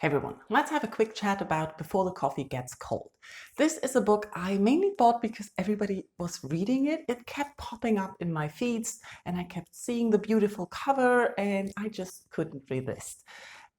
Hey everyone, let's have a quick chat about Before the Coffee Gets Cold. This is a book I mainly bought because everybody was reading it. It kept popping up in my feeds and I kept seeing the beautiful cover and I just couldn't resist.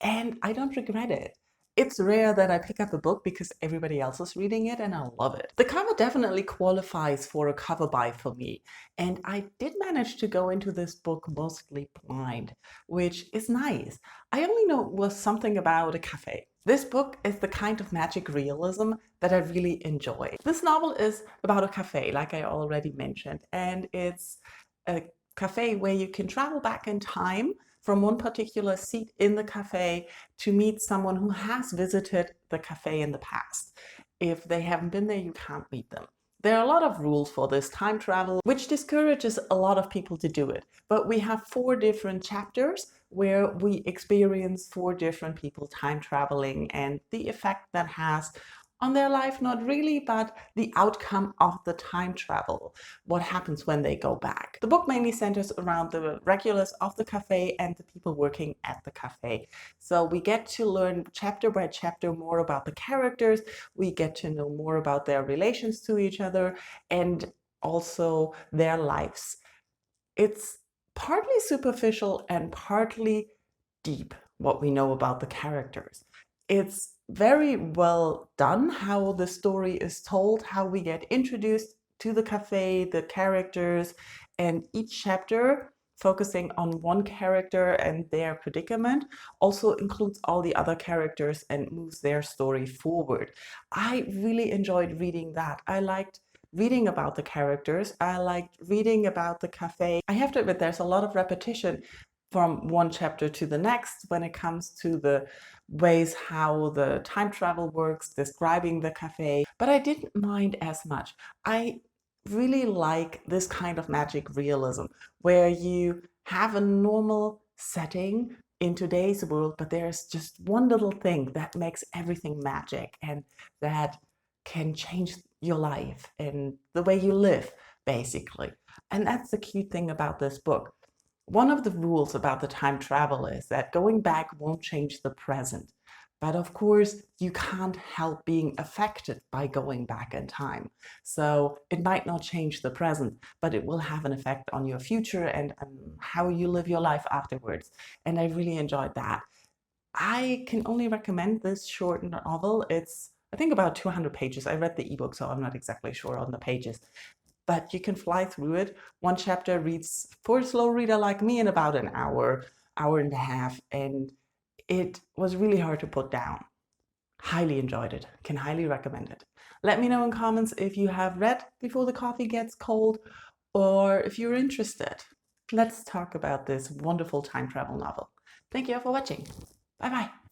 And I don't regret it. It's rare that I pick up a book because everybody else is reading it and I love it. The cover definitely qualifies for a cover buy for me. And I did manage to go into this book mostly blind, which is nice. I only know it was something about a cafe. This book is the kind of magic realism that I really enjoy. This novel is about a cafe, like I already mentioned, and it's a cafe where you can travel back in time from one particular seat in the cafe to meet someone who has visited the cafe in the past. If they haven't been there, you can't meet them. There are a lot of rules for this time travel, which discourages a lot of people to do it. But we have 4 different chapters where we experience 4 different people time traveling and the effect that has on their life, not really, but the outcome of the time travel, what happens when they go back. The book mainly centers around the regulars of the cafe and the people working at the cafe. So we get to learn chapter by chapter more about the characters, we get to know more about their relations to each other and also their lives. It's partly superficial and partly deep what we know about the characters. It's very well done how the story is told, how we get introduced to the cafe, the characters, and each chapter focusing on one character and their predicament also includes all the other characters and moves their story forward. I really enjoyed reading that. I liked reading about the characters. I liked reading about the cafe. I have to admit, there's a lot of repetition from one chapter to the next when it comes to the ways how the time travel works, describing the cafe, but I didn't mind as much. I really like this kind of magic realism where you have a normal setting in today's world, but there's just one little thing that makes everything magic and that can change your life and the way you live, basically. And that's the cute thing about this book. One of the rules about the time travel is that going back won't change the present. But of course, you can't help being affected by going back in time. So it might not change the present, but it will have an effect on your future and how you live your life afterwards. And I really enjoyed that. I can only recommend this short novel. It's, I think, about 200 pages. I read the ebook, so I'm not exactly sure on the pages. But you can fly through it. One chapter reads for a slow reader like me in about an hour, hour and a half, and it was really hard to put down. Highly enjoyed it. Can highly recommend it. Let me know in comments if you have read Before the Coffee Gets Cold or if you're interested. Let's talk about this wonderful time travel novel. Thank you all for watching. Bye bye.